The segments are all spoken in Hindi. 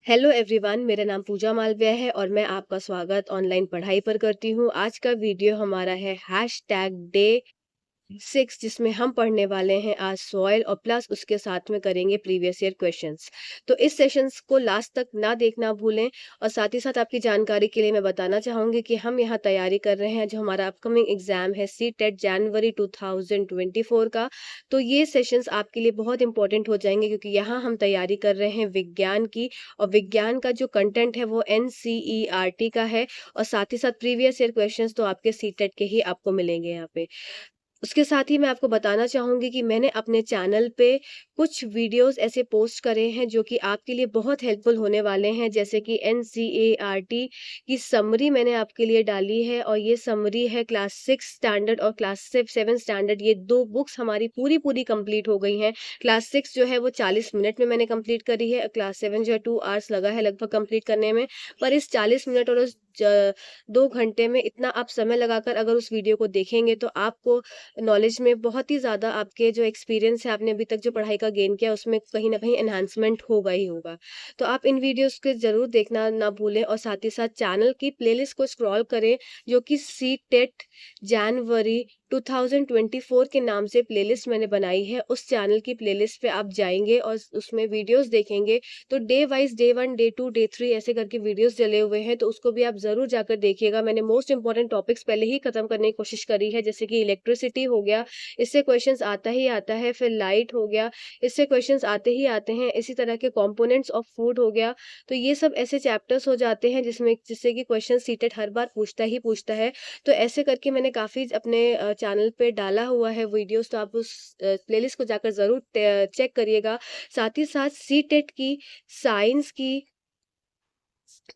हेलो एवरीवन, मेरा नाम पूजा मालवीय है और मैं आपका स्वागत ऑनलाइन पढ़ाई पर करती हूँ। आज का वीडियो हमारा है #डे 6, जिसमें हम पढ़ने वाले हैं आज सॉइल और प्लस उसके साथ में करेंगे प्रीवियस ईयर क्वेश्चंस। तो इस सेशंस को लास्ट तक ना देखना भूलें। और साथ ही साथ आपकी जानकारी के लिए मैं बताना चाहूँगी कि हम यहाँ तैयारी कर रहे हैं, जो हमारा अपकमिंग एग्जाम है सीटेट जनवरी 2024 का। तो ये सेशंस आपके लिए बहुत इंपॉर्टेंट हो जाएंगे, क्योंकि यहाँ हम तैयारी कर रहे हैं विज्ञान की। और विज्ञान का जो कंटेंट है वो NCERT का है। और साथ ही साथ प्रीवियस ईयर क्वेश्चंस तो आपके सीटेट के ही आपको मिलेंगे यहाँ पे। उसके साथ ही मैं आपको बताना चाहूँगी कि मैंने अपने चैनल पे कुछ वीडियोस ऐसे पोस्ट करे हैं जो कि आपके लिए बहुत हेल्पफुल होने वाले हैं, जैसे कि NCERT की समरी मैंने आपके लिए डाली है। और ये समरी है क्लास 6 स्टैंडर्ड और क्लास 7 स्टैंडर्ड, ये दो बुक्स हमारी पूरी पूरी कंप्लीट हो गई हैं। क्लास 6 जो है वो 40 मिनट में मैंने कंप्लीट करी है, क्लास 7 जो है 2 आवर्स लगा है लगभग कंप्लीट करने में। पर इस 40 मिनट और उस 2 घंटे में इतना आप समय लगाकर अगर उस वीडियो को देखेंगे तो आपको नॉलेज में बहुत ही ज़्यादा, आपके जो एक्सपीरियंस है, आपने अभी तक जो पढ़ाई का गेन किया, उसमें कहीं न कहीं एनहांसमेंट होगा ही होगा। तो आप इन वीडियोज़ को ज़रूर देखना ना भूलें। और साथ ही साथ चैनल की प्लेलिस्ट को स्क्रॉल करें, जो कि सीटेट जनवरी 2024 के नाम से प्लेलिस्ट मैंने बनाई है। उस चैनल की प्लेलिस्ट पे आप जाएँगे और उसमें वीडियोज़ देखेंगे, तो day wise day 1, day 2, day 3 ऐसे करके वीडियोज़ डले हुए हैं, तो उसको भी आप ज़रूर जाकर देखिएगा। मैंने मोस्ट इम्पोर्टेंट टॉपिक्स पहले ही खत्म करने की कोशिश करी है, जैसे कि इलेक्ट्रिसिटी हो गया, इससे क्वेश्चंस आता ही आता है। फिर लाइट हो गया, इससे क्वेश्चंस आते ही आते हैं। इसी तरह के कंपोनेंट्स ऑफ फूड हो गया। तो ये सब ऐसे चैप्टर्स हो जाते हैं जिससे कि क्वेश्चन सीटेट हर बार पूछता ही पूछता है। तो ऐसे करके मैंने काफ़ी अपने चैनल पे डाला हुआ है वीडियोज़, तो आप उस प्लेलिस्ट को जाकर ज़रूर चेक करिएगा। साथ ही साथ सीटेट की साइंस की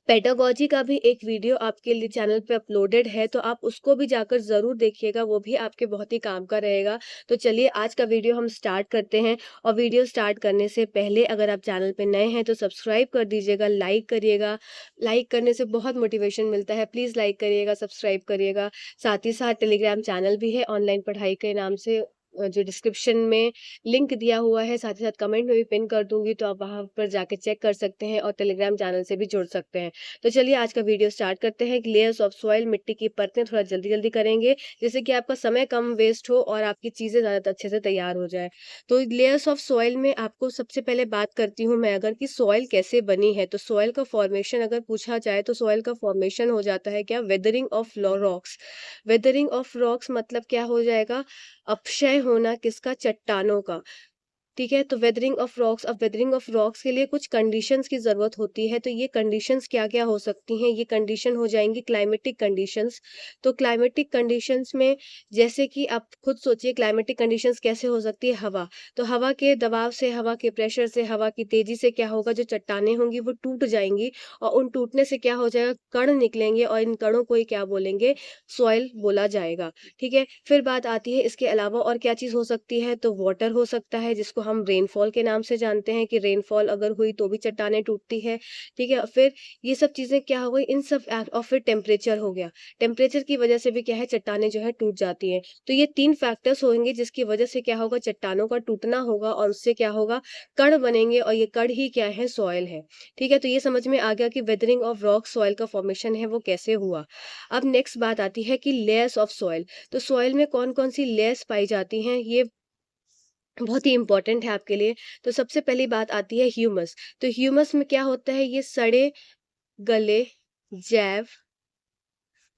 पेडागॉजी का भी एक वीडियो आपके लिए चैनल पे अपलोडेड है, तो आप उसको भी जाकर ज़रूर देखिएगा, वो भी आपके बहुत ही काम का रहेगा। तो चलिए आज का वीडियो हम स्टार्ट करते हैं। और वीडियो स्टार्ट करने से पहले अगर आप चैनल पे नए हैं तो सब्सक्राइब कर दीजिएगा, लाइक करिएगा। लाइक करने से बहुत मोटिवेशन मिलता है, प्लीज़ लाइक करिएगा, सब्सक्राइब करिएगा। साथ ही साथ टेलीग्राम चैनल भी है ऑनलाइन पढ़ाई के नाम से, जो डिस्क्रिप्शन में लिंक दिया हुआ है, साथ ही साथ कमेंट में भी पिन कर दूँगी, तो आप वहाँ पर जाके चेक कर सकते हैं और टेलीग्राम चैनल से भी जुड़ सकते हैं। तो चलिए आज का वीडियो स्टार्ट करते हैं। लेयर्स ऑफ सॉइल, मिट्टी की परतें थोड़ा जल्दी-जल्दी करेंगे, जिससे कि आपका समय कम वेस्ट हो और आपकी चीज़ें ज़्यादा अच्छे से तैयार हो जाएँ। तो लेयर्स ऑफ सॉइल में आपको सबसे पहले बात करती हूँ मैं अगर, कि सॉइल कैसे बनी है। तो सॉइल का फॉर्मेशन अगर पूछा जाए तो सॉइल का फॉर्मेशन हो जाता है क्या, weathering of rocks. Weathering of rocks मतलब क्या हो जाएगा, अपक्षय होना किसका, चट्टानों का। ठीक है, तो वेदरिंग ऑफ रॉक्स, अब वेदरिंग ऑफ रॉक्स के लिए कुछ कंडीशंस की ज़रूरत होती है। तो ये कंडीशंस क्या-क्या हो सकती हैं, ये कंडीशन हो जाएँगी क्लाइमेटिक कंडीशंस। तो क्लाइमेटिक कंडीशंस में जैसे कि आप खुद सोचिए, क्लाइमेटिक कंडीशंस कैसे हो सकती है, हवा। तो हवा के दबाव से, हवा के प्रेशर से, हवा की तेज़ी से क्या होगा, जो चट्टानें होंगी वो टूट जाएँगी। और उन टूटने से क्या हो जाएगा, कण निकलेंगे और इन कणों को ही क्या बोलेंगे, सॉइल बोला जाएगा। ठीक है, फिर बात आती है इसके अलावा और क्या चीज़ हो सकती है, तो वाटर हो सकता है, जिसको हम रेनफॉल के नाम से जानते हैं, कि रेनफॉल अगर हुई तो भी चट्टानें टूटती है। ठीक है, फिर ये सब चीज़ें क्या हो गई, इन सब और फिर टेम्परेचर हो गया। टेम्परेचर की वजह से भी क्या है, चट्टानें जो है टूट जाती हैं। तो ये 3 फैक्टर्स होंगे जिसकी वजह से क्या होगा, चट्टानों का टूटना होगा और उससे क्या होगा, कण बनेंगे और ये कण ही क्या है, सॉइल है। ठीक है, तो ये समझ में आ गया कि वेदरिंग ऑफ रॉक, सॉइल का फॉर्मेशन है वो कैसे हुआ। अब नेक्स्ट बात आती है कि लेयर्स ऑफ सॉइल। तो सॉइल में कौन-कौन सी लेयर्स पाई जाती हैं, ये बहुत ही इंपॉर्टेंट है आपके लिए। तो सबसे पहली बात आती है ह्यूमस। तो ह्यूमस में क्या होता है, ये सड़े गले जैव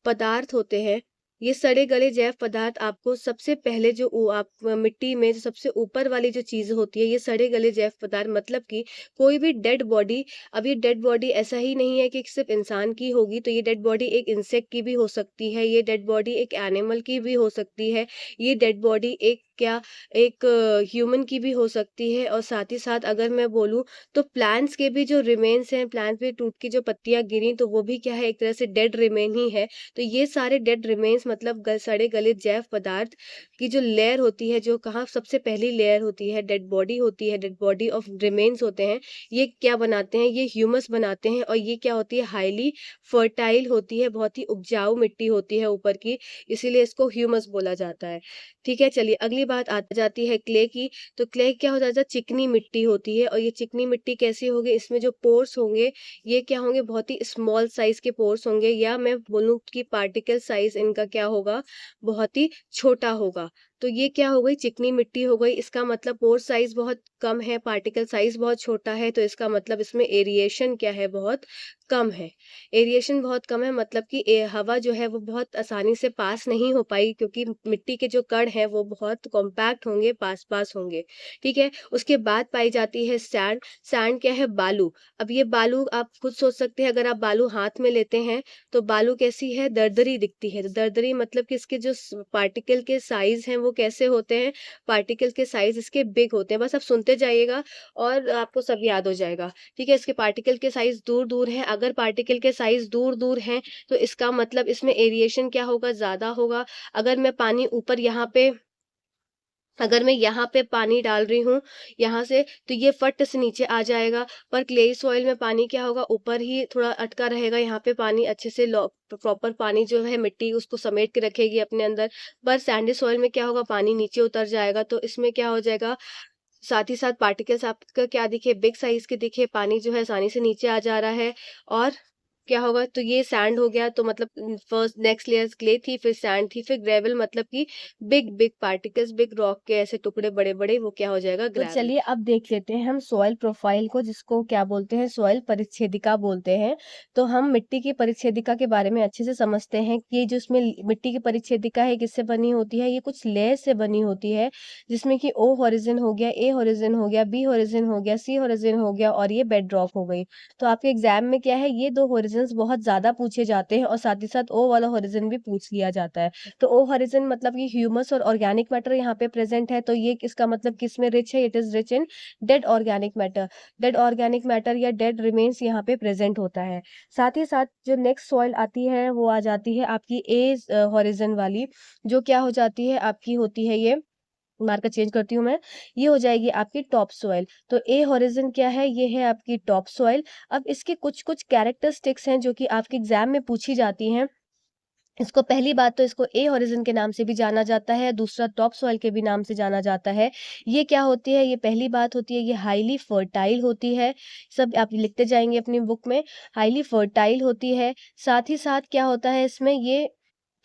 पदार्थ होते हैं। ये सड़े गले जैव पदार्थ आपको सबसे पहले जो आप मिट्टी में जो सबसे ऊपर वाली जो चीज़ होती है, ये सड़े गले जैव पदार्थ, मतलब कि कोई भी डेड बॉडी। अब ये डेड बॉडी ऐसा ही नहीं है कि सिर्फ इंसान की होगी, तो ये डेड बॉडी एक इंसेक्ट की भी हो सकती है, ये डेड बॉडी एक एनिमल की भी हो सकती है, ये डेड बॉडी एक क्या, एक ह्यूमन की भी हो सकती है। और साथ ही साथ अगर मैं बोलूँ तो प्लांट्स के भी जो रिमेन्स हैं, प्लांट पे टूट की जो पत्तियाँ गिरी, तो वो भी क्या है, एक तरह से डेड रिमेन ही है। तो ये सारे डेड रिमेन्स मतलब सड़े गले जैव पदार्थ की जो लेयर होती है, जो कहाँ सबसे पहली लेयर होती है, डेड बॉडी होती है, डेड बॉडी ऑफ रिमेन्स होते हैं। ये क्या बनाते हैं, ये ह्यूमस बनाते हैं। और ये क्या होती है, हाईली फर्टाइल होती है, बहुत ही उपजाऊ मिट्टी होती है ऊपर की, इसीलिए इसको ह्यूमस बोला जाता है। ठीक है, चलिए अगली बात आ जाती है क्ले की। तो क्ले क्या हो जाता है, चिकनी मिट्टी होती है, और ये चिकनी मिट्टी कैसी होगी, इसमें जो पोर्स होंगे ये क्या होंगे, बहुत ही स्मॉल साइज के पोर्स होंगे, या मैं बोलूँ कि पार्टिकल साइज इनका क्या होगा, बहुत ही छोटा होगा। तो ये क्या हो गई, चिकनी मिट्टी हो गई। इसका मतलब पोर साइज बहुत कम है, पार्टिकल साइज बहुत छोटा है, तो इसका मतलब इसमें एरिएशन क्या है, बहुत कम है। एरिएशन बहुत कम है, मतलब कि हवा जो है वो बहुत आसानी से पास नहीं हो पाई, क्योंकि मिट्टी के जो कण हैं वो बहुत कॉम्पैक्ट होंगे, पास पास होंगे। ठीक है। उसके बाद पाई जाती है सैंड। सैंड क्या है, बालू। अब ये बालू आप खुद सोच सकते हैं, अगर आप बालू हाथ में लेते हैं तो बालू कैसी है, दरदरी दिखती है। तो दरदरी मतलब कि इसके जो पार्टिकल के साइज हैं वो कैसे होते हैं, पार्टिकल के साइज इसके बिग होते हैं। बस आप सुनते जाइएगा और आपको सब याद हो जाएगा। ठीक है। इसके पार्टिकल के साइज दूर दूर हैं। अगर पार्टिकल के साइज दूर दूर हैं तो इसका मतलब इसमें एरिएशन क्या होगा, ज्यादा होगा। अगर मैं पानी ऊपर यहाँ पे अगर मैं यहाँ पे पानी डाल रही हूँ यहाँ से, तो ये फट से नीचे आ जाएगा। पर क्लेई सॉइल में पानी क्या होगा, ऊपर ही थोड़ा अटका रहेगा। यहाँ पे पानी अच्छे से प्रॉपर पानी जो है मिट्टी उसको समेट के रखेगी अपने अंदर। पर सैंडी सॉइल में क्या होगा, पानी नीचे उतर जाएगा, तो इसमें क्या हो जाएगा, साथ ही साथ पार्टिकल्स आपका क्या दिखे, बिग साइज के दिखे, पानी जो है आसानी से नीचे आ जा रहा है। और क्या होगा, तो ये सैंड हो गया। तो मतलब फर्स्ट नेक्स्ट लेयर क्ले थी, फिर सैंड थी, फिर ग्रेवल, मतलब कि big big particles, big rock के ऐसे टुकड़े बड़े बड़े, वो क्या हो जाएगा, तो ग्रेवल। चलिए अब देख लेते हैं हम सॉइल प्रोफाइल को, जिसको क्या बोलते हैं, सॉइल परिच्छेदिका बोलते हैं। तो हम मिट्टी की परिच्छेदिका के बारे में अच्छे से समझते हैं कि जो इसमें मिट्टी की परिच्छेदिका है किससे बनी होती है, ये कुछ लेयर से बनी होती है, जिसमें कि ओ हॉरिजन हो गया, ए हॉरिजन हो गया, बी हॉरिजन हो गया, सी हॉरिजन हो गया, और ये बेड रॉक हो गई। तो आपके एग्जाम में क्या है, ये दो हॉरिजन्स बहुत ज्यादा पूछे जाते हैं, और साथ ही साथ ओ वाला हॉरिजन भी पूछ लिया जाता है। तो ओ हॉरिजन मतलब कि ह्यूमस और ऑर्गेनिक मैटर यहाँ पे प्रेजेंट है। तो ये इसका मतलब किस में रिच है, it is rich in dead organic matter. Dead organic matter या डेड रिमेन्स यहाँ पे प्रेजेंट होता है। साथ ही साथ जो नेक्स्ट सॉइल आती है वो आ जाती है आपकी ए हॉरिजन वाली, जो क्या हो जाती है, आपकी होती है ये, मार्कर चेंज करती हूँ मैं, ये हो जाएगी आपकी टॉप सॉइल। तो ए हॉरिजन क्या है, ये है आपकी टॉप सॉइल। अब इसके कुछ कुछ कैरेक्टरिस्टिक्स हैं जो कि आपके एग्जाम में पूछी जाती हैं। इसको पहली बात तो इसको ए हॉरिजन के नाम से भी जाना जाता है, दूसरा टॉप सॉइल के भी नाम से जाना जाता है। ये क्या होती है, ये पहली बात होती है, ये हाईली फर्टाइल होती है। सब आप लिखते जाएंगे अपनी बुक में, हाईली फर्टाइल होती है। साथ ही साथ क्या होता है इसमें, ये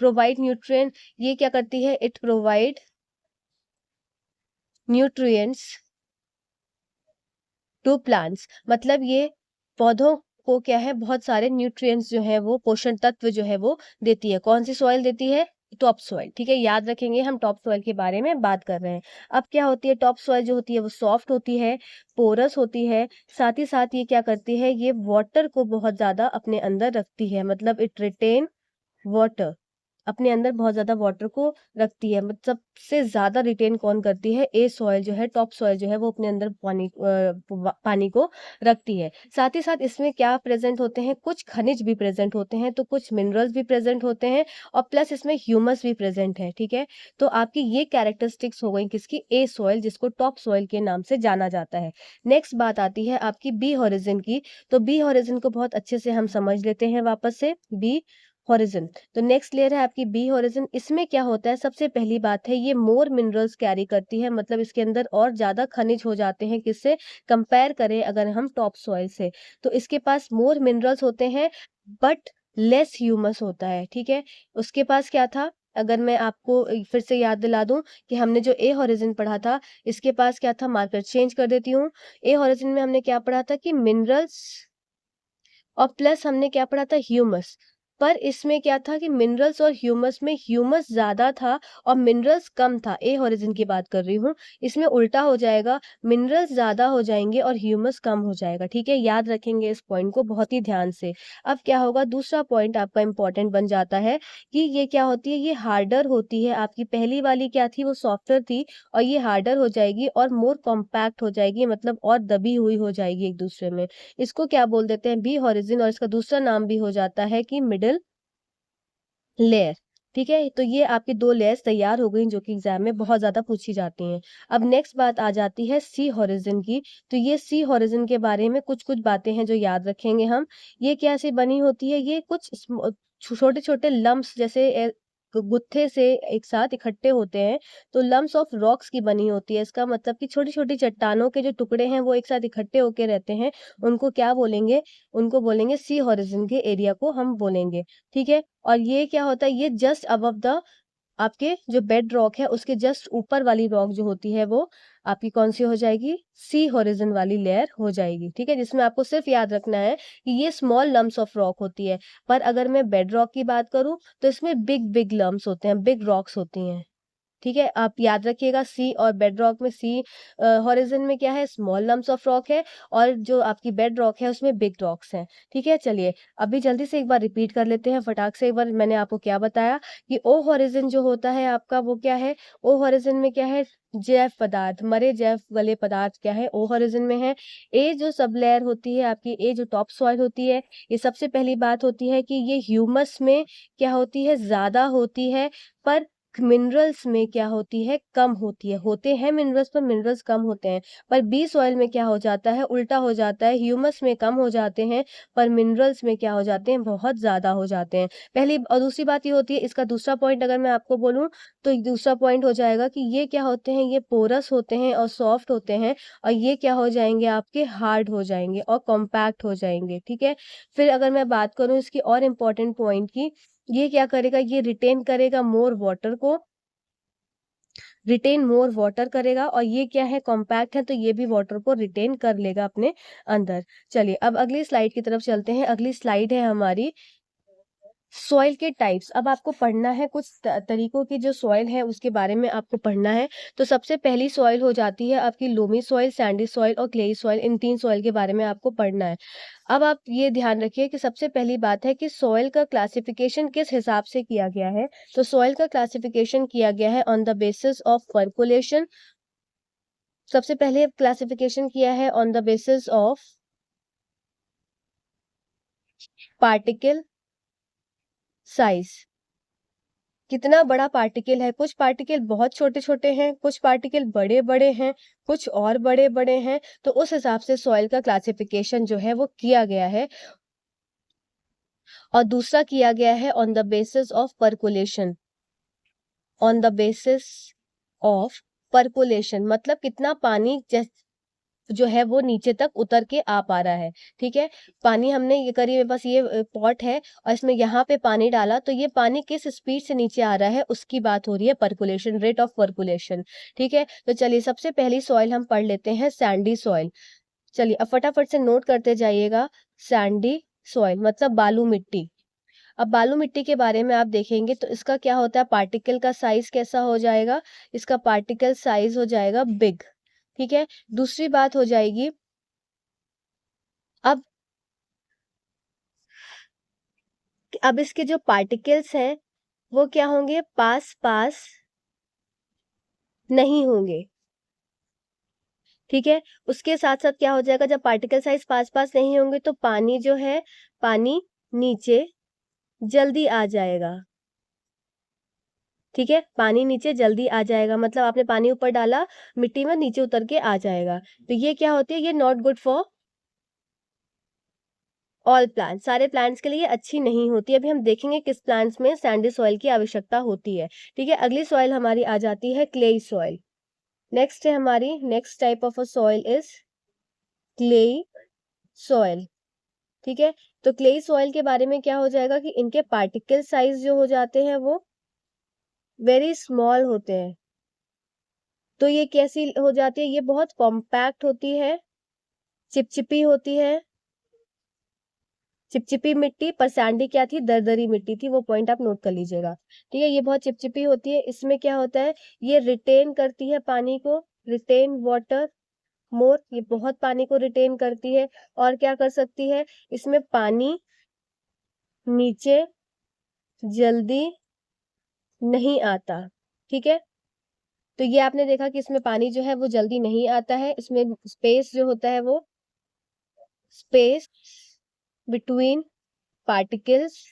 प्रोवाइड न्यूट्रिएंट, ये क्या करती है, it provide nutrients to plants. मतलब ये पौधों को क्या है, बहुत सारे न्यूट्रिएंट्स जो है वो पोषण तत्व जो है वो देती है। कौन सी सॉइल देती है, टॉप सॉइल। ठीक है, याद रखेंगे, हम टॉप सॉइल के बारे में बात कर रहे हैं। अब क्या होती है, टॉप सॉइल जो होती है वो सॉफ्ट होती है, पोरस होती है। साथ ही साथ ये क्या करती है, ये वाटर को बहुत ज्यादा अपने अंदर रखती है, मतलब इट रिटेन वाटर, अपने अंदर बहुत ज्यादा वाटर को रखती है। मतलब सबसे ज्यादा रिटेन कौन करती है, ए सॉइल जो है, टॉप सॉइल जो है वो अपने अंदर पानी को रखती है। साथ ही साथ इसमें क्या प्रेजेंट होते हैं, कुछ खनिज भी प्रेजेंट होते हैं, तो कुछ मिनरल्स भी प्रेजेंट होते हैं, और प्लस इसमें ह्यूमस भी प्रेजेंट है। ठीक है, तो आपकी ये कैरेक्टरिस्टिक्स हो गई किसकी, ए सॉइल, जिसको टॉप सॉइल के नाम से जाना जाता है। नेक्स्ट बात आती है आपकी बी हॉरिजन की। तो बी हॉरिजन को बहुत अच्छे से हम समझ लेते हैं वापस से, बी हॉरिजन। तो नेक्स्ट लेयर है आपकी बी हॉरिजन। इसमें क्या होता है, सबसे पहली बात है, ये मोर मिनरल्स कैरी करती है, मतलब इसके अंदर और ज्यादा खनिज हो जाते हैं, किससे कंपेयर करें अगर हम टॉप सॉइल से। तो इसके पास मोर मिनरल्स होते हैं, बट लेस ह्यूमस होता है। ठीक है, उसके पास क्या था, अगर मैं आपको फिर से याद दिला दूं कि हमने जो ए हॉरिजन पढ़ा था, इसके पास क्या था, मार्कर चेंज कर देती हूँ। ए हॉरिजन में हमने क्या पढ़ा था कि मिनरल्स, और प्लस हमने क्या पढ़ा था, ह्यूमस। पर इसमें क्या था कि मिनरल्स और ह्यूमस में ह्यूमस ज्यादा था और मिनरल्स कम था। ए हॉरिजन की बात कर रही हूँ, इसमें उल्टा हो जाएगा, मिनरल्स ज्यादा हो जाएंगे और ह्यूमस कम हो जाएगा। ठीक है, याद रखेंगे इस पॉइंट को बहुत ही ध्यान से। अब क्या होगा, दूसरा पॉइंट आपका इंपॉर्टेंट बन जाता है कि ये क्या होती है, ये हार्डर होती है। आपकी पहली वाली क्या थी, वो सॉफ्टर थी, और ये हार्डर हो जाएगी और मोर कॉम्पैक्ट हो जाएगी, मतलब और दबी हुई हो जाएगी एक दूसरे में। इसको क्या बोल देते हैं, बी हॉरिजन, और इसका दूसरा नाम भी हो जाता है कि मिडिल लेयर। ठीक है, तो ये आपकी दो लेयर्स तैयार हो गई जो कि एग्जाम में बहुत ज्यादा पूछी जाती हैं। अब नेक्स्ट बात आ जाती है सी हॉरिजन की। तो ये सी हॉरिजन के बारे में कुछ कुछ बातें हैं जो याद रखेंगे हम। ये कैसे बनी होती है, ये कुछ छोटे छोटे लम्प्स जैसे गुत्थे से एक साथ इकट्ठे होते हैं तो लम्स ऑफ रॉक्स की बनी होती है। इसका मतलब कि छोटी छोटी चट्टानों के जो टुकड़े हैं वो एक साथ इकट्ठे होके रहते हैं, उनको क्या बोलेंगे, उनको बोलेंगे सी हॉरिजन के एरिया को हम बोलेंगे। ठीक है, और ये क्या होता है, ये जस्ट अबव द आपके जो बेड रॉक है उसके जस्ट ऊपर वाली रॉक जो होती है वो आपकी कौन सी हो जाएगी, सी हॉरिजन वाली लेयर हो जाएगी। ठीक है, जिसमें आपको सिर्फ याद रखना है कि ये स्मॉल लम्स ऑफ रॉक होती है। पर अगर मैं बेड रॉक की बात करूं तो इसमें बिग बिग लम्स होते हैं, बिग रॉक्स होती हैं। ठीक है, आप याद रखिएगा सी और बेड रॉक में, सी हॉरिजन में क्या है, स्मॉल लम्स ऑफ रॉक है, और जो आपकी बेड रॉक है उसमें बिग रॉक्स हैं। ठीक है, चलिए अभी जल्दी से एक बार रिपीट कर लेते हैं फटाक से। एक बार मैंने आपको क्या बताया कि ओ हॉरिजन जो होता है आपका वो क्या है, ओ हॉरिजन में क्या है, जैव पदार्थ, मरे जैव वाले पदार्थ क्या है, ओ हॉरिजन में है। ए जो सब लेयर होती है आपकी, ए जो टॉप सॉइल होती है, ये सबसे पहली बात होती है कि ये ह्यूमस में क्या होती है, ज्यादा होती है, पर मिनरल्स में क्या होती है, कम होती है। होते हैं मिनरल्स पर मिनरल्स कम होते हैं। पर बी सॉइल में क्या हो जाता है, उल्टा हो जाता है, ह्यूमस में कम हो जाते हैं पर मिनरल्स में क्या हो जाते हैं, बहुत ज्यादा हो जाते हैं। पहली और दूसरी बात ये होती है, इसका दूसरा पॉइंट अगर मैं आपको बोलूं तो दूसरा पॉइंट हो जाएगा कि ये क्या होते हैं, ये पोरस होते हैं और सॉफ्ट होते हैं, और ये क्या हो जाएंगे, आपके हार्ड हो जाएंगे और कॉम्पैक्ट हो जाएंगे। ठीक है, फिर अगर मैं बात करूं इसकी और इम्पोर्टेंट पॉइंट की, ये क्या करेगा, ये रिटेन करेगा मोर वाटर को, रिटेन मोर वाटर करेगा, और ये क्या है, कॉम्पैक्ट है तो ये भी वाटर को रिटेन कर लेगा अपने अंदर। चलिए अब अगली स्लाइड की तरफ चलते हैं। अगली स्लाइड है हमारी सॉइल के टाइप्स। अब आपको पढ़ना है कुछ तरीकों की जो सॉइल है उसके बारे में आपको पढ़ना है। तो सबसे पहली सॉइल हो जाती है आपकी लोमी सॉइल, सैंडी सॉइल और क्लेई सॉइल। इन तीन सॉइल के बारे में आपको पढ़ना है। अब आप ये ध्यान रखिए कि सबसे पहली बात है कि सॉइल का क्लासिफिकेशन किस हिसाब से किया गया है। तो सॉइल का क्लासिफिकेशन किया गया है on the basis of percolation. सबसे पहले क्लासिफिकेशन किया है on the basis of particle size. कितना बड़ा पार्टिकल है, कुछ पार्टिकल बहुत छोटे छोटे हैं, कुछ पार्टिकल बड़े बड़े हैं, कुछ और बड़े बड़े हैं। तो उस हिसाब से सॉइल का क्लासिफिकेशन जो है वो किया गया है। और दूसरा किया गया है on the basis of percolation. On the basis of percolation मतलब कितना पानी जो है वो नीचे तक उतर के आ पा रहा है। ठीक है, पानी हमने ये करी, मेरे पास ये पॉट है और इसमें यहाँ पे पानी डाला, तो ये पानी किस स्पीड से नीचे आ रहा है उसकी बात हो रही है, पर्कुलेशन, रेट ऑफ पर्कुलेशन। ठीक है, तो चलिए सबसे पहली सॉइल हम पढ़ लेते हैं, सैंडी सॉइल। चलिए अब फटाफट से नोट करते जाइएगा। सैंडी सॉइल मतलब बालू मिट्टी। अब बालू मिट्टी के बारे में आप देखेंगे तो इसका क्या होता है, पार्टिकल का साइज कैसा हो जाएगा, इसका पार्टिकल साइज हो जाएगा बिग। ठीक है, दूसरी बात हो जाएगी, अब इसके जो पार्टिकल्स हैं वो क्या होंगे, पास पास नहीं होंगे। ठीक है, उसके साथ साथ क्या हो जाएगा, जब पार्टिकल साइज पास पास नहीं होंगे तो पानी जो है, पानी नीचे जल्दी आ जाएगा। ठीक है, पानी नीचे जल्दी आ जाएगा मतलब आपने पानी ऊपर डाला, मिट्टी में नीचे उतर के आ जाएगा। तो ये क्या होती है, ये not good for all plant, सारे प्लांट्स के लिए अच्छी नहीं होती। अभी हम देखेंगे किस प्लांट्स में सैंडी सॉइल की आवश्यकता होती है। ठीक है, अगली सॉइल हमारी आ जाती है क्लेई सॉइल। नेक्स्ट है हमारी, next type of a soil is clayey soil. ठीक है, तो क्लेई सॉइल के बारे में क्या हो जाएगा कि इनके पार्टिकल साइज जो हो जाते हैं वो वेरी स्मॉल होते हैं। तो ये कैसी हो जाती है, ये बहुत कॉम्पैक्ट होती है, चिपचिपी होती है, चिपचिपी मिट्टी। पर सैंडी क्या थी, दरदरी मिट्टी थी, वो पॉइंट आप नोट कर लीजिएगा। ठीक है, ये बहुत चिपचिपी होती है। इसमें क्या होता है, ये रिटेन करती है पानी को, रिटेन वाटर मोर, ये बहुत पानी को रिटेन करती है। और क्या कर सकती है, इसमें पानी नीचे जल्दी नहीं आता। ठीक है, तो ये आपने देखा कि इसमें पानी जो है वो जल्दी नहीं आता है, इसमें स्पेस जो होता है वो, space between particles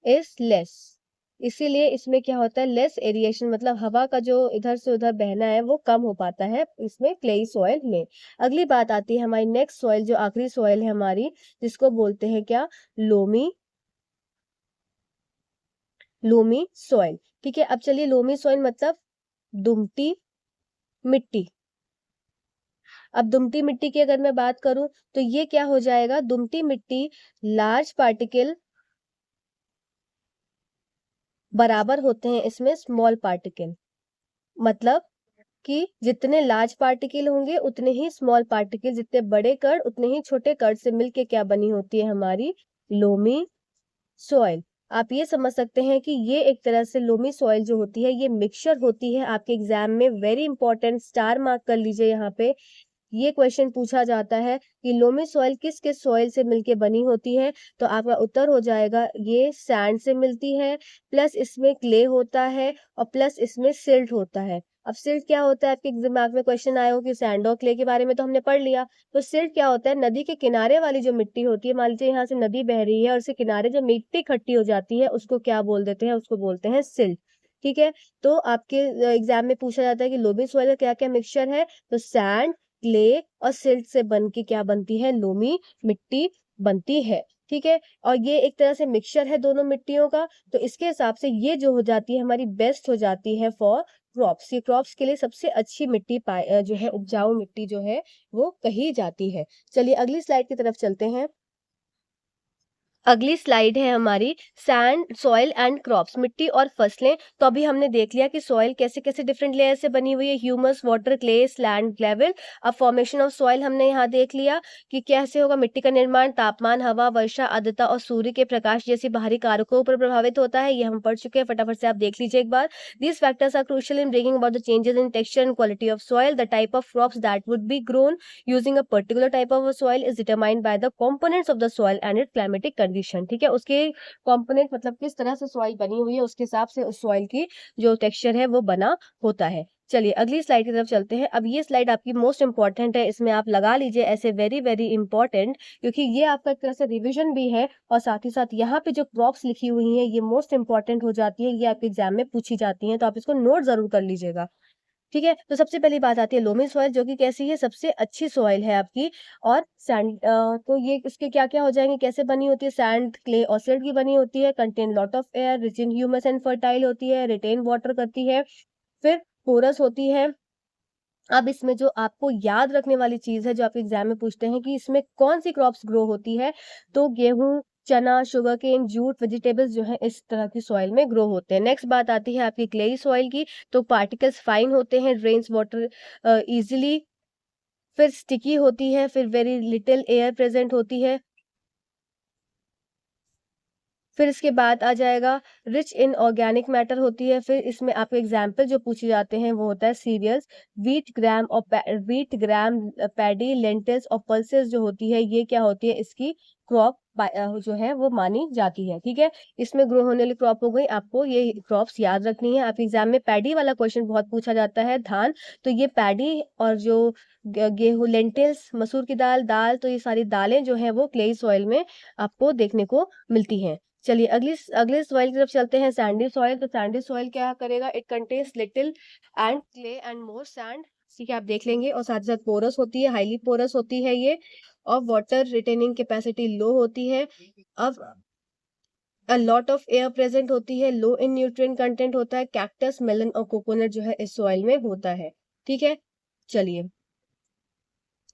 is less. इसीलिए इसमें क्या होता है, लेस एरिएशन मतलब हवा का जो इधर से उधर बहना है वो कम हो पाता है इसमें, क्लेई सॉइल में। अगली बात आती है हमारी नेक्स्ट सॉइल, जो आखिरी सॉइल है हमारी, जिसको बोलते हैं क्या, लोमी लोमी सॉइल। ठीक है, अब चलिए लोमी सॉइल मतलब दुमती मिट्टी। अब दुमती मिट्टी की अगर मैं बात करूं तो ये क्या हो जाएगा, दुमती मिट्टी लार्ज पार्टिकल बराबर होते हैं इसमें स्मॉल पार्टिकल, मतलब कि जितने लार्ज पार्टिकल होंगे उतने ही स्मॉल पार्टिकल, जितने बड़े कण उतने ही छोटे कण से मिलके क्या बनी होती है हमारी लोमी सॉइल। आप ये समझ सकते हैं कि ये एक तरह से लोमी सॉइल जो होती है ये मिक्सचर होती है। आपके एग्जाम में वेरी इंपॉर्टेंट, स्टार मार्क कर लीजिए यहाँ पे, ये क्वेश्चन पूछा जाता है कि लोमी सॉइल किस किस सॉइल से मिलके बनी होती है, तो आपका उत्तर हो जाएगा ये सैंड से मिलती है, प्लस इसमें क्ले होता है और प्लस इसमें सिल्ट होता है। अब सिल्ट क्या होता है, आपके दिमाग में क्वेश्चन आया हो कि सैंड और क्ले के बारे में तो हमने पढ़ लिया, तो सिल्ट क्या होता है, नदी के किनारे वाली जो मिट्टी होती है, मान लीजिए यहाँ से नदी बह रही है और उसके किनारे जो मिट्टी इकट्ठी हो जाती है उसको क्या बोल देते हैं, उसको बोलते हैं सिल्ट। ठीक है, तो आपके एग्जाम में पूछा जाता है कि लोमी सॉइल का क्या क्या मिक्सचर है, तो सैंड, क्ले और सिल्ट से बन के क्या बनती है, लोमी मिट्टी बनती है। ठीक है, और ये एक तरह से मिक्सचर है दोनों मिट्टियों का, तो इसके हिसाब से ये जो हो जाती है हमारी बेस्ट हो जाती है फॉर क्रॉप्स। ये क्रॉप्स के लिए सबसे अच्छी मिट्टी जो है उपजाऊ मिट्टी जो है वो कही जाती है। चलिए अगली स्लाइड की तरफ चलते हैं। अगली स्लाइड है हमारी सैंड, सॉइल एंड क्रॉप्स, मिट्टी और फसलें। तो अभी हमने देख लिया कि सॉइल कैसे कैसे डिफरेंट लेयर से बनी हुई है, humus, water, clay, land, level. अब फॉर्मेशन ऑफ सॉइल हमने यहाँ देख लिया कि कैसे होगा, मिट्टी का निर्माण तापमान, हवा, वर्षा, आर्द्रता और सूर्य के प्रकाश जैसी बाहरी कारकों पर प्रभावित होता है, ये हम पढ़ चुके हैं, फटाफट से आप देख लीजिए एक बार। These factors are crucial in bringing about the changes in texture and quality of soil. The type of crops that would be grown using a particular type of soil is determined by the components of the soil and it climatic condition. ठीक है, उसके कंपोनेंट मतलब किस तरह से सॉइल बनी हुई है उसके हिसाब से उस सॉइल की जो टेक्सचर है वो बना होता है। चलिए अगली स्लाइड की तरफ चलते हैं। अब ये स्लाइड आपकी मोस्ट इंपॉर्टेंट है, इसमें आप लगा लीजिए ऐसे वेरी वेरी इंपॉर्टेंट, क्योंकि ये आपका एक तरह से रिवीजन भी है और साथ ही साथ यहाँ पे जो क्रॉप्स लिखी हुई हैं ये मोस्ट इंपॉर्टेंट हो जाती है, ये आपके एग्जाम में पूछी जाती हैं, तो आप इसको नोट जरूर कर लीजिएगा। ठीक है, तो सबसे पहली बात आती है लोमी सॉइल, जो कि कैसी है, सबसे अच्छी सॉइल है आपकी। और सैंड, तो ये इसके क्या क्या हो जाएंगे, कैसे बनी होती है, सैंड, क्ले और सिल्ट की बनी होती है, contain lot of air, rich in humus and fertile होती है, रिटेन वाटर करती है, फिर पोरस होती है। अब इसमें जो आपको याद रखने वाली चीज है, जो आप एग्जाम में पूछते हैं कि इसमें कौन सी क्रॉप्स ग्रो होती है, तो गेहूं, चना, शुगर केन, जूट, वेजिटेबल्स जो है इस तरह की सॉइल में ग्रो होते हैं। नेक्स्ट बात आती है आपकी क्लेई सॉइल की, तो पार्टिकल्स फाइन होते हैं, ड्रेन्स वाटर इजिली, फिर स्टिकी होती है, फिर वेरी लिटिल एयर प्रेजेंट होती है, फिर इसके बाद आ जाएगा रिच इन ऑर्गेनिक मैटर होती है, फिर इसमें आपके एग्जाम्पल जो पूछे जाते हैं वो होता है सीरियल्स, व्हीट ग्राम, पैडी, लेंटिल्स और पल्सेस जो होती है ये क्या होती है, इसकी क्रॉप जो है वो मानी जाती है। ठीक है, इसमें ग्रो होने वाली क्रॉप हो गई, आपको ये क्रॉप्स याद रखनी है। आपके एग्जाम में पैडी वाला क्वेश्चन बहुत पूछा जाता है, धान, तो ये पैडी और जो गेहूं, लेंटिल्स, मसूर की दाल, दाल, तो ये सारी दालें जो है वो क्लेई सॉइल में आपको देखने को मिलती हैं। चलिए अगले सॉइल की तरफ चलते हैं, सैंडी सॉइल। तो सैंडी सॉइल क्या करेगा, it contains little and clay and more sand, ठीक है आप देख लेंगे, और साथ साथ पोरस होती है, हाईली पोरस होती है ये, और वाटर रिटेनिंग कैपेसिटी लो होती है। अब a lot of air present होती है, लो इन न्यूट्रिएंट कंटेंट होता है, कैक्टस, मेलन और कोकोनट जो है इस सॉइल में होता है। ठीक है, चलिए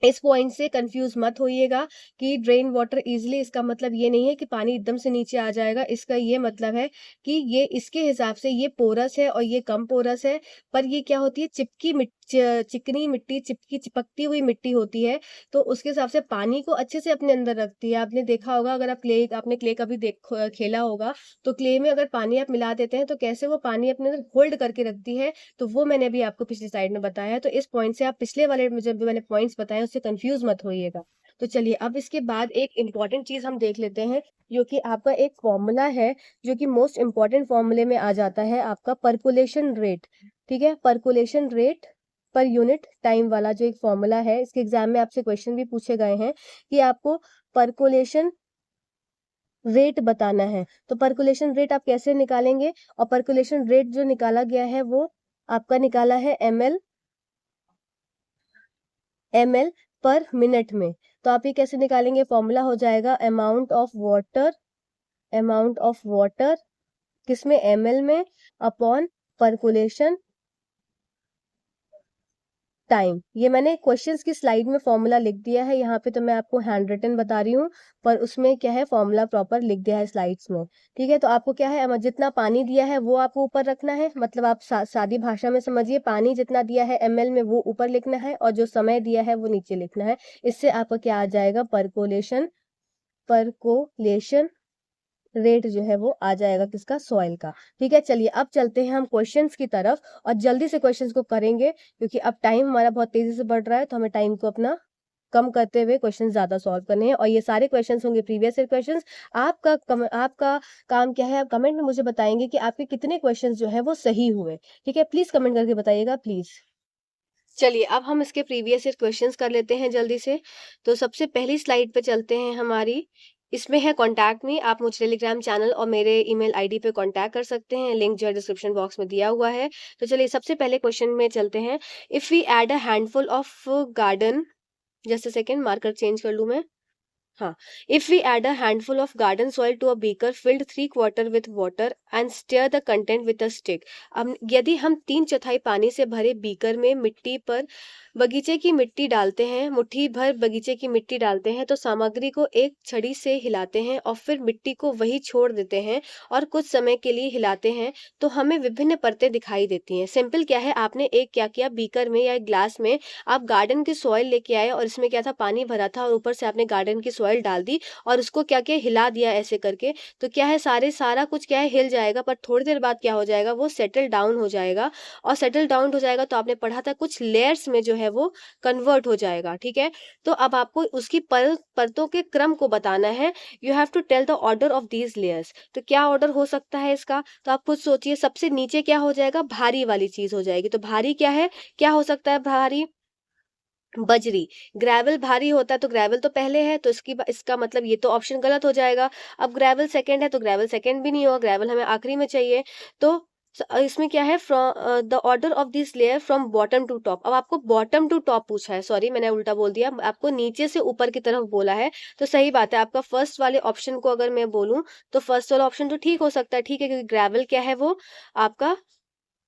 इस पॉइंट से कंफ्यूज मत होइएगा कि ड्रेन वाटर इजीली, इसका मतलब ये नहीं है कि पानी एकदम से नीचे आ जाएगा, इसका ये मतलब है कि ये इसके हिसाब से ये पोरस है और ये कम पोरस है, पर ये क्या होती है, चिकनी मिट्टी, चिपकती हुई मिट्टी होती है, तो उसके हिसाब से पानी को अच्छे से अपने अंदर रखती है। आपने देखा होगा, अगर आपने क्ले कभी खेला होगा, तो क्ले में अगर पानी आप मिला देते हैं तो कैसे वो पानी अपने अंदर होल्ड करके रखती है, तो वो मैंने अभी आपको पिछली स्लाइड में बताया है। तो इस पॉइंट से आप पिछले वाले जब भी मैंने पॉइंट्स बताए उससे कंफ्यूज मत होइएगा। तो चलिए अब इसके बाद एक इंपॉर्टेंट चीज हम देख लेते हैं, जो कि आपका एक फॉर्मूला है, जो कि मोस्ट इंपॉर्टेंट फॉर्मूले में आ जाता है, आपका परकुलेशन रेट। ठीक है, percolation rate per unit time वाला जो एक फॉर्मूला है, इसके एग्जाम में आपसे क्वेश्चन भी पूछे गए हैं कि आपको परकुलेशन रेट बताना है, तो परकुलेशन रेट आप कैसे निकालेंगे, और परकुलेशन रेट जो निकाला गया है वो आपका निकाला है ml पर मिनट में। तो आप ये कैसे निकालेंगे, फॉर्मूला हो जाएगा अमाउंट ऑफ वाटर किसमें, ml में अपॉन परकोलेशन टाइम। ये मैंने क्वेश्चंस की स्लाइड में फॉर्मूला लिख दिया है, यहाँ पे तो मैं आपको हैंड रिटन बता रही हूँ, पर उसमें क्या है फॉर्मूला प्रॉपर लिख दिया है स्लाइड्स में। ठीक है, तो आपको क्या है, जितना पानी दिया है वो आपको ऊपर रखना है, मतलब आप सादी भाषा में समझिए, पानी जितना दिया है ml में वो ऊपर लिखना है और जो समय दिया है वो नीचे लिखना है। इससे आपका क्या आ जाएगा, परकोलेशन रेट जो है वो आ जाएगा किसका, सॉइल का। ठीक है, चलिए अब चलते हैं हम क्वेश्चंस की तरफ और जल्दी से क्वेश्चंस को करेंगे, क्योंकि अब टाइम हमारा बहुत तेजी से बढ़ रहा है, तो हमें टाइम को अपना कम करते हुए क्वेश्चन ज्यादा सॉल्व करने हैं, और ये सारे क्वेश्चंस होंगे प्रीवियस ईयर क्वेश्चंस। आपका काम क्या है, आप कमेंट में मुझे बताएंगे कि आपके कितने क्वेश्चंस जो है वो सही हुए। ठीक है, प्लीज कमेंट करके बताइएगा प्लीज। चलिए अब हम इसके प्रीवियस ईयर क्वेश्चंस कर लेते हैं जल्दी से। तो सबसे पहली स्लाइड पे चलते हैं हमारी, इसमें है कॉन्टैक्ट मी। आप मुझे टेलीग्राम चैनल और मेरे ईमेल आईडी पे कॉन्टैक्ट कर सकते हैं, लिंक जो है डिस्क्रिप्शन बॉक्स में दिया हुआ है। तो चलिए सबसे पहले क्वेश्चन में चलते हैं। If we add a handful of garden, just a second, marker change कर लूं मैं। हाँ, if we add a handful of garden soil to a beaker filled 3/4 with water and stir the content with a stick. अब यदि हम 3/4 पानी से भरे बीकर में मिट्टी पर बगीचे की मिट्टी डालते हैं, मुट्ठी भर बगीचे की मिट्टी डालते हैं, तो सामग्री को एक छड़ी से हिलाते हैं और फिर मिट्टी को वही छोड़ देते हैं और कुछ समय के लिए हिलाते हैं, तो हमें विभिन्न परतें दिखाई देती हैं। सिंपल क्या है, आपने एक क्या किया, बीकर में या एक ग्लास में आप गार्डन की सॉइल लेके आए और इसमें क्या था, पानी भरा था, और ऊपर से आपने गार्डन की सॉइल डाल दी और उसको क्या किया, हिला दिया ऐसे करके। तो क्या है, सारा कुछ क्या है, हिल जाएगा, पर थोड़ी देर बाद क्या हो जाएगा, वो सेटल डाउन हो जाएगा। और सेटल डाउन हो जाएगा तो आपने पढ़ा था कुछ लेयर्स में जो है वो कन्वर्ट हो जाएगा। ठीक है, तो अब आपको उसकी परतों के क्रम को बताना है। You have to tell the order of these layers. तो क्या ऑर्डर हो सकता है इसका, तो आप खुद सोचिए। सबसे नीचे क्या हो जाएगा, भारी वाली चीज हो जाएगी। तो भारी क्या है, क्या हो सकता है भारी, बजरी। ग्रेवल भारी होता है, तो ग्रेवल तो पहले है, तो इसका मतलब ये तो ऑप्शन गलत हो जाएगा। अब ग्रेवल सेकंड है, तो ग्रेवल सेकंड भी नहीं होगा, ग्रेवल हमें आखिरी में चाहिए। तो इसमें क्या है, from the order of this layer from bottom to top. अब आपको बॉटम टू टॉप पूछा है, सॉरी मैंने उल्टा बोल दिया, आपको नीचे से ऊपर की तरफ बोला है। तो सही बात है, आपका फर्स्ट वाले ऑप्शन को अगर मैं बोलूं तो फर्स्ट वाला ऑप्शन तो ठीक हो सकता है। ठीक है, क्योंकि ग्रेवल क्या है, वो आपका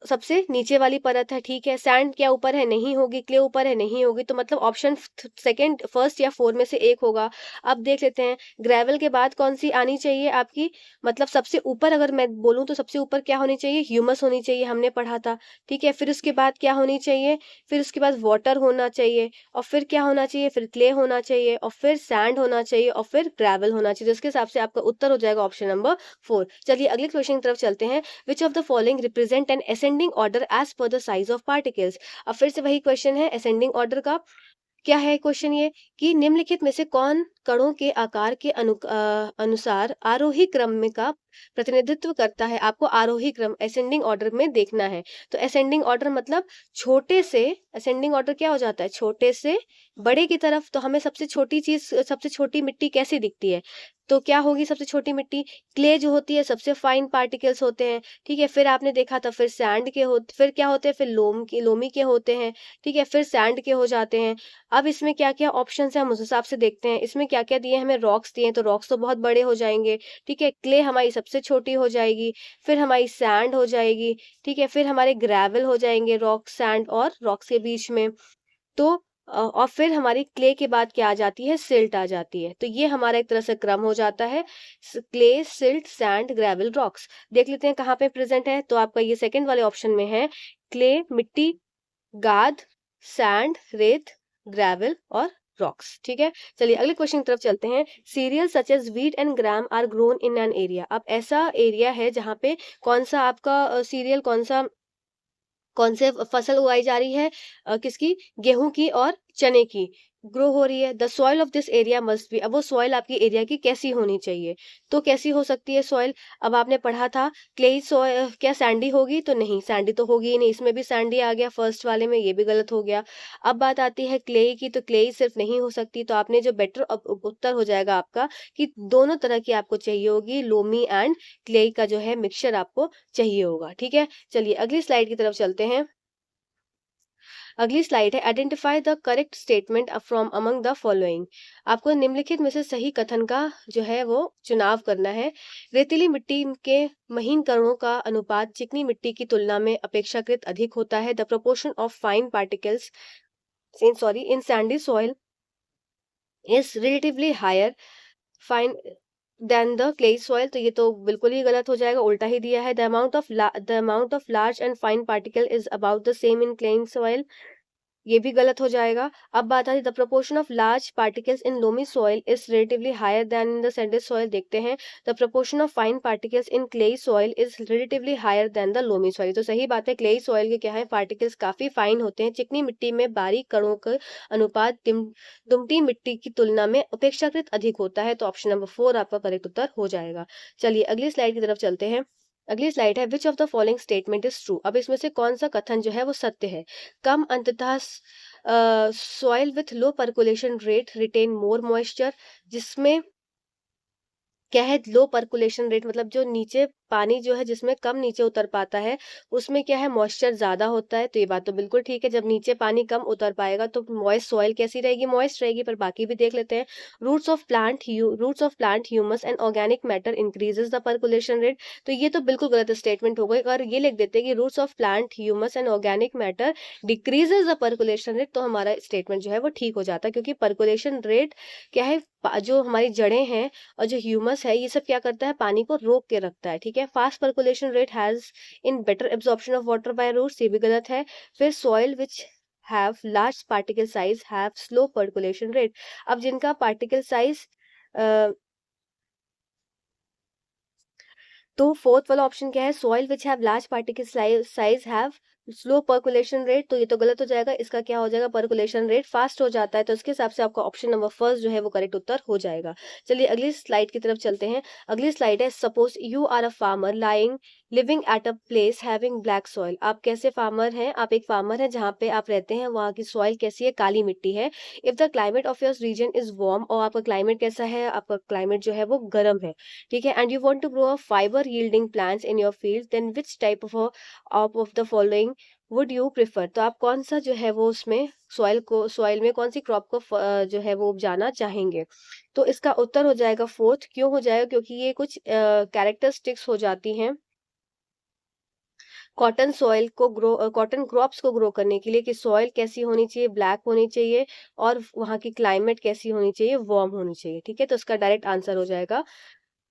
सबसे नीचे वाली परत है। ठीक है, सैंड क्या ऊपर है, नहीं होगी। क्ले ऊपर है, नहीं होगी। तो मतलब ऑप्शन सेकंड, फर्स्ट या फोर में से एक होगा। अब देख लेते हैं, ग्रेवल के बाद कौन सी आनी चाहिए आपकी, मतलब सबसे ऊपर अगर मैं बोलूं तो सबसे ऊपर क्या होनी चाहिए, ह्यूमस होनी चाहिए, हमने पढ़ा था। ठीक है, फिर उसके बाद क्या होनी चाहिए, फिर उसके बाद वाटर होना चाहिए, और फिर क्या होना चाहिए, फिर क्ले होना चाहिए, और फिर सैंड होना चाहिए, और फिर ग्रेवल होना चाहिए। तो इसके हिसाब से आपका उत्तर हो जाएगा ऑप्शन नंबर 4। चलिए अगले क्वेश्चन की तरफ चलते हैं। Which of the following represent an ascending order as per the size of particles. अब फिर से वही क्वेश्चन है असेंडिंग ऑर्डर का। क्या है क्वेश्चन ये, कि निम्नलिखित में से कौन कणों के आकार के अनुसार आरोही क्रम में का प्रतिनिधित्व करता है। आपको आरोही क्रम असेंडिंग ऑर्डर में देखना है। तो असेंडिंग ऑर्डर मतलब छोटे से, असेंडिंग ऑर्डर क्या हो जाता है, छोटे से बड़े की तरफ। तो हमें सबसे छोटी चीज, सबसे छोटी मिट्टी कैसी दिखती है, तो क्या होगी सबसे छोटी मिट्टी, क्ले जो होती है, सबसे फाइन पार्टिकल्स होते हैं। ठीक है, फिर आपने देखा था, फिर सैंड के फिर क्या होते हैं, फिर लोमी के होते हैं। ठीक है, फिर सैंड के हो जाते हैं। अब इसमें क्या-क्या ऑप्शंस हैं हम उस हिसाब से देखते हैं। इसमें क्या-क्या दिए हैं, हमें रॉक्स दिए हैं, तो रॉक्स तो बहुत बड़े हो जाएँगे। ठीक है, क्ले हमारी सबसे छोटी हो जाएगी, फिर हमारी सैंड हो जाएगी। ठीक है, फिर हमारे ग्रेवल हो जाएँगे, रॉक, सैंड और रॉक्स के बीच में। तो और फिर हमारी क्ले के बाद क्या आ जाती है, सिल्ट आ जाती है। तो ये हमारा एक तरह से क्रम हो जाता है, clay, silt, sand, gravel, rocks. देख लेते हैं कहाँ पे प्रेजेंट है, तो आपका ये सेकंड वाले ऑप्शन में है। क्ले मिट्टी, गाद, सैंड रेत, ग्रेवल और रॉक्स। ठीक है, चलिए अगले क्वेश्चन की तरफ चलते हैं। Cereal such as wheat and gram are grown in an area. अब ऐसा एरिया है जहाँ पे कौन सा आपका सीरियल, कौन से फसल उगाई जा रही है, किसकी, गेहूं की और चने की ग्रो हो रही है। The soil of this area must be. अब वो सॉइल आपकी एरिया की कैसी होनी चाहिए, तो कैसी हो सकती है सॉइल। अब आपने पढ़ा था क्लेई सॉइल, क्या सैंडी होगी, तो नहीं, सैंडी तो होगी ही नहीं। इसमें भी सैंडी आ गया फर्स्ट वाले में, ये भी गलत हो गया। अब बात आती है क्लेई की, तो क्लेई सिर्फ नहीं हो सकती। तो आपने जो बेटर उत्तर हो जाएगा आपका, कि दोनों तरह की आपको चाहिए होगी, लोमी एंड क्लेई का जो है मिक्सचर आपको चाहिए होगा। ठीक है, चलिए अगली स्लाइड की तरफ चलते हैं। अगली स्लाइड है, identify the correct statement from among the following. आपको निम्नलिखित में से सही कथन का जो है वो चुनाव करना है। रेतीली मिट्टी के महीन कणों का अनुपात चिकनी मिट्टी की तुलना में अपेक्षाकृत अधिक होता है। The proportion of fine particles in sandy soil is relatively higher fine than the clay soil. तो ये तो बिल्कुल ही गलत हो जाएगा, उल्टा ही दिया है। The amount of large and fine particle is about the same in clay soil, ये भी गलत हो जाएगा। अब बात आती है, the proportion of large particles in loamy soil is relatively higher than in the sandy soil. देखते हैं, the proportion of fine particles in clayey soil is relatively higher than the loamy soil. तो सही बात है, क्लेई सॉइल के क्या है, पार्टिकल्स काफी फाइन होते हैं। चिकनी मिट्टी में बारीक कणों का अनुपात दुमटी मिट्टी की तुलना में अपेक्षाकृत अधिक होता है। तो ऑप्शन नंबर 4 आपका करेक्ट उत्तर हो जाएगा। चलिए अगली स्लाइड की तरफ चलते हैं। अगली स्लाइड है, विच of the following statement is true. अब इसमें से कौन सा कथन जो है वो सत्य है। कम अंततः soil with low percolation rate retain more moisture, जिसमें क्या है, लो परकुलेशन रेट मतलब जो नीचे पानी जो है जिसमें कम नीचे उतर पाता है उसमें क्या है, मॉइस्चर ज्यादा होता है। तो ये बात तो बिल्कुल ठीक है, जब नीचे पानी कम उतर पाएगा तो मॉइस्ट सॉइल कैसी रहेगी, मॉइस्ट रहेगी। पर बाकी भी देख लेते हैं। Roots of plant humus and organic matter increases the percolation rate. तो ये तो बिल्कुल गलत स्टेटमेंट हो गई। अगर ये लिख देते हैं कि roots of plant humus and organic matter decreases the percolation rate, तो हमारा स्टेटमेंट जो है वो ठीक हो जाता है। क्योंकि परकुलेशन रेट क्या है, जो हमारी जड़ें हैं और जो ह्यूमस है ये सब क्या करता है, पानी को रोक के रखता है। ठीक है, fast percolation rate has in better absorption of water by roots, ये भी गलत है। फिर soil which have large particle size have slow percolation rate. अब जिनका पार्टिकल साइज तो फोर्थ वाला ऑप्शन क्या है, soil which have large particle size have slow percolation rate. तो ये तो गलत हो जाएगा, इसका क्या हो जाएगा, पर्कुलेशन रेट फास्ट हो जाता है। तो इसके हिसाब से आपका ऑप्शन नंबर फर्स्ट जो है वो करेक्ट उत्तर हो जाएगा। चलिए अगली स्लाइड की तरफ चलते हैं। अगली स्लाइड है, suppose you are a farmer living at a place having black soil. आप कैसे फार्मर हैं, आप एक फार्मर हैं जहाँ पे आप रहते हैं, वहाँ की सॉइल कैसी है, काली मिट्टी है। If the climate of your region is warm, और आपका क्लाइमेट कैसा है, आपका क्लाइमेट जो है वो गर्म है। ठीक है, and you want to grow a fibre yielding plants in your field, then which type of the following would you prefer. तो आप कौन सा जो है वो उसमें सॉइल में कौन सी क्रॉप को जो है वो उपजाना चाहेंगे। तो इसका उत्तर हो जाएगा फोर्थ। क्यों हो जाएगा, क्योंकि ये कुछ कैरेक्टरिस्टिक्स हो जाती हैं कॉटन क्रॉप्स को ग्रो करने के लिए, कि सॉइल कैसी होनी चाहिए, ब्लैक होनी चाहिए, और वहाँ की क्लाइमेट कैसी होनी चाहिए, वार्म होनी चाहिए। ठीक है, तो इसका डायरेक्ट आंसर हो जाएगा,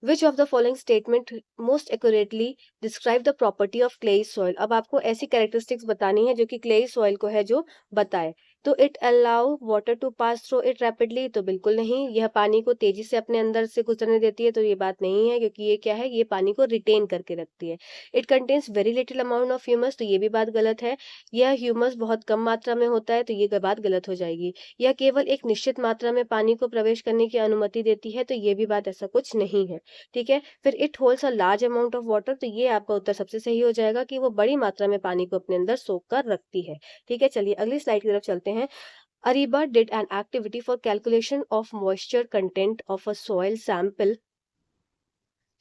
विच of the following statement most accurately describe the property of clayey soil. अब आपको ऐसी कैरेक्टरिस्टिक्स बतानी है जो कि क्लेई सॉइल को है जो बताए। तो it allow water to pass through it rapidly, तो बिल्कुल नहीं, यह पानी को तेजी से अपने अंदर से गुजरने देती है, तो ये बात नहीं है, क्योंकि ये क्या है, ये पानी को रिटेन करके रखती है। It contains very little amount of humus, तो ये भी बात गलत है, यह ह्यूमस बहुत कम मात्रा में होता है, तो ये बात गलत हो जाएगी। यह केवल एक निश्चित मात्रा में पानी को प्रवेश करने की अनुमति देती है, तो ये भी बात ऐसा कुछ नहीं है। ठीक है, फिर it holds a large amount of water, तो ये आपका उत्तर सबसे सही हो जाएगा कि वो बड़ी मात्रा में पानी को अपने अंदर सोख कर रखती है। ठीक है, चलिए अगली स्लाइड की तरफ चलते हैं। Areeba did an activity for calculation of moisture content of a soil sample.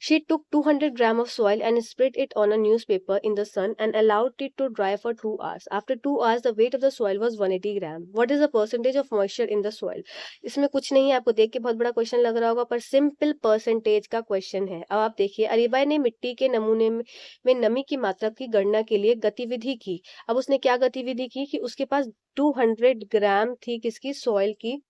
She took 200 grams of soil and spread it on a newspaper in the sun and allowed it to dry for 2 hours. After 2 hours, the weight of the soil was 180 grams. What is the percentage of moisture in the soil? इसमें कुछ नहीं है, आपको देख के बहुत बड़ा क्वेश्चन लग रहा होगा, पर सिंपल परसेंटेज का क्वेश्चन है। अब आप देखिए, अरीबा ने मिट्टी के नमूने में नमी की मात्रा की गणना के लिए गतिविधि की। अब उसने क्या गतिविधि की कि उसके पास 200 ग्राम थी किसकी, सॉइल की।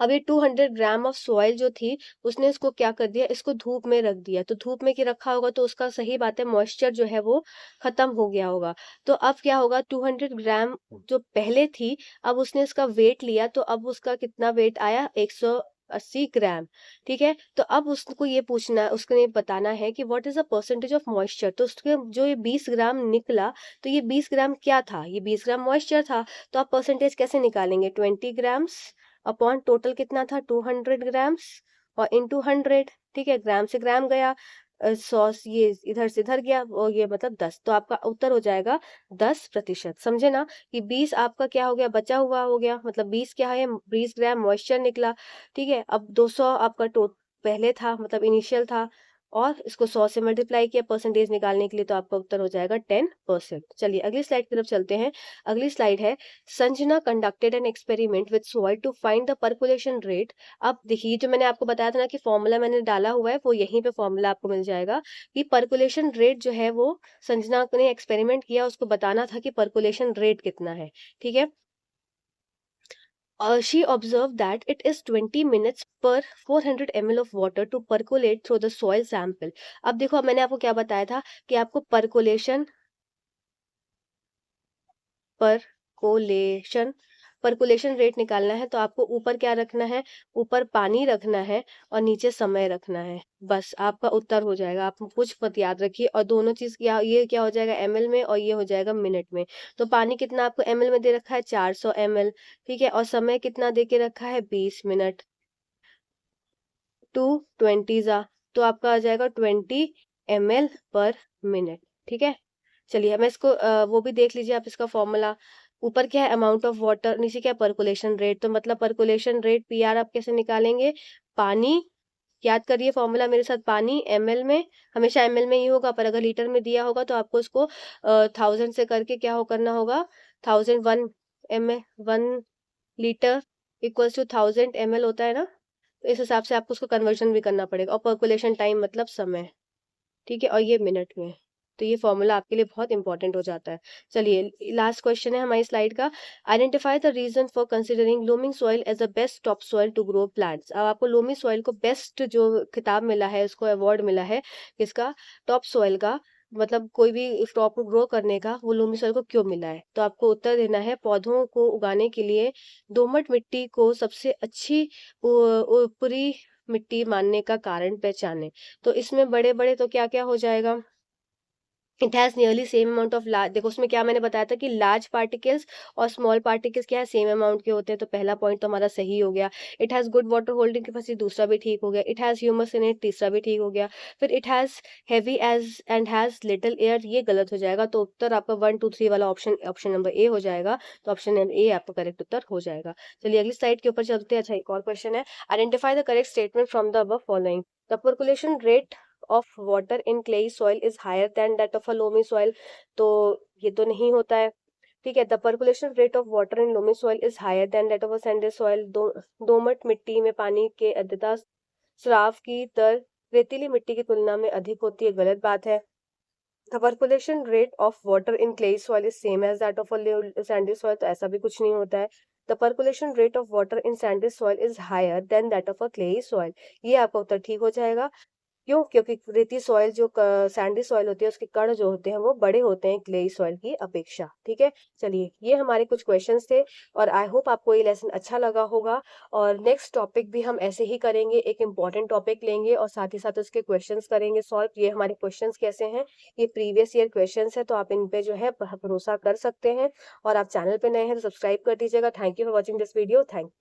अब ये 200 ग्राम ऑफ सॉइल जो थी, उसने इसको क्या कर दिया, इसको धूप में रख दिया। तो धूप में रखा होगा तो उसका सही बात है, मॉइस्चर जो है वो खत्म हो गया होगा। तो अब क्या होगा, 200 ग्राम जो पहले थी, अब उसने इसका वेट लिया, तो अब उसका कितना वेट आया, 180 ग्राम। ठीक है, तो अब उसको ये पूछना, उसको ये बताना है कि what is the percentage of moisture. तो उसके जो ये 20 ग्राम निकला, तो ये 20 ग्राम क्या था, ये 20 ग्राम मॉइस्चर था। तो आप परसेंटेज कैसे निकालेंगे, 20 ग्राम्स अपॉन टोटल कितना था, 200 ग्राम्स, और इंटू 100। ठीक है, ग्राम से ग्राम गया, सॉस ये इधर से इधर गया, और ये मतलब 10। तो आपका उत्तर हो जाएगा 10%। समझे ना, कि 20 आपका क्या हो गया, बचा हुआ हो गया, मतलब 20 क्या है, 20 ग्राम मॉइस्चर निकला। ठीक है, अब 200 आपका टोट पहले था, मतलब इनिशियल था, और इसको 100 से मल्टीप्लाई किया परसेंटेज निकालने के लिए, तो आपका उत्तर हो जाएगा 10%। चलिए अगली स्लाइड की तरफ चलते हैं। अगली स्लाइड है, Sanjana conducted an experiment with soil to find the percolation rate. अब देखिए, जो मैंने आपको बताया था ना कि फॉर्मूला मैंने डाला हुआ है, वो यहीं पे फॉर्मूला आपको मिल जाएगा कि परकोलेशन रेट जो है वो संजना ने एक्सपेरिमेंट किया, उसको बताना था कि परकोलेशन रेट कितना है। ठीक है, she observed that it is 20 minutes per 400 ml of water to percolate through the soil sample। अब देखो, अब मैंने आपको क्या बताया था कि आपको परकोलेशन परकुलेशन रेट निकालना है, तो आपको ऊपर क्या रखना है, ऊपर पानी रखना है और नीचे समय रखना है। बस आपका उत्तर हो जाएगा। आप कुछ मत याद रखिए, और दोनों चीज क्या, ये क्या हो जाएगा एमएल में और ये हो जाएगा मिनट में। तो पानी कितना आपको एमएल में दे रखा है, 400 ml। ठीक है, और समय कितना दे के रखा है, 20 मिनट। 220 तो आपका आ जाएगा 20 ml/मिनट। ठीक है, चलिए मैं इसको वो भी देख लीजिए आप, इसका फॉर्मूला ऊपर क्या है, अमाउंट ऑफ वाटर, नीचे क्या परकोलेशन रेट। तो मतलब परकोलेशन रेट पीआर आप कैसे निकालेंगे, पानी, याद करिए फॉर्मूला मेरे साथ, पानी एमएल में, हमेशा एमएल में ही होगा, पर अगर लीटर में दिया होगा तो आपको इसको 1000 से करके क्या हो करना होगा, 1 लीटर इक्वल्स टू 1000 ml होता है ना, तो इस हिसाब से आपको उसको कन्वर्जन भी करना पड़ेगा। और परकोलेशन टाइम मतलब समय, ठीक है, और ये मिनट में। तो ये फॉर्मूला आपके लिए बहुत इंपॉर्टेंट हो जाता है। चलिए लास्ट क्वेश्चन है हमारी स्लाइड का, identify the reason for considering loamy soil as the best top soil to grow plants. अब आपको लोमी सॉइल को बेस्ट जो खिताब मिला है, उसको अवार्ड मिला है किसका, टॉप सॉइल का, मतलब कोई भी टॉप को ग्रो करने का, वो लोमी सॉइल को क्यों मिला है। तो आपको उत्तर देना है, पौधों को उगाने के लिए दोमट मिट्टी को सबसे अच्छी ऊपरी मिट्टी मानने का कारण पहचाने। तो इसमें बड़े बड़े तो क्या क्या हो जाएगा, it has nearly same amount of large, देखो उसमें क्या मैंने बताया था कि लार्ज पार्टिकल्स और स्मॉल पार्टिकल्स क्या है, सेम अमाउंट के होते हैं। तो पहला पॉइंट तो हमारा सही हो गया। It has good water holding capacity, दूसरा भी ठीक हो गया। It has humus in it, तीसरा भी ठीक हो गया। फिर it has heavy edge and has little air, ये गलत हो जाएगा। तो उत्तर आपका 1 2 3 वाला ऑप्शन, ऑप्शन नंबर ए हो जाएगा। तो ऑप्शन नंबर ए आपका करेक्ट उत्तर हो जाएगा। चलिए अगली स्लाइड के ऊपर चलते हैं। अच्छा, एक और क्वेश्चन है, identify the correct statement from the above following. The percolation rate of water in clay soil is higher than that of a loamy soil। तो ये तो नहीं होता है। ठीक है, the percolation rate of water in loamy soil is higher than that of a sandy soil. दोमट मिट्टी में पानी के अध्यता स्राव की दर रेतीली मिट्टी की तुलना में अधिक होती है, गलत बात है। The percolation rate of water in clay soil is same as that of a sandy soil, तो ऐसा भी कुछ नहीं होता है। The percolation rate of water in sandy soil is higher than that of a clay soil, ये आपका उत्तर ठीक हो जाएगा। क्यों, क्योंकि रेती सॉइल जो सैंडी सॉइल होती है, उसके कण जो होते हैं वो बड़े होते हैं क्लेई सॉइल की अपेक्षा। ठीक है, चलिए ये हमारे कुछ क्वेश्चंस थे, और आई होप आपको ये लेसन अच्छा लगा होगा। और नेक्स्ट टॉपिक भी हम ऐसे ही करेंगे, एक इम्पॉर्टेंट टॉपिक लेंगे और साथ ही साथ उसके क्वेश्चंस करेंगे सॉल्व। ये हमारे क्वेश्चंस कैसे हैं, ये प्रीवियस ईयर क्वेश्चंस है, तो आप इन पे जो है भरोसा कर सकते हैं। और आप चैनल पे नए हैं तो सब्सक्राइब कर दीजिएगा। Thank you for watching this video. Thank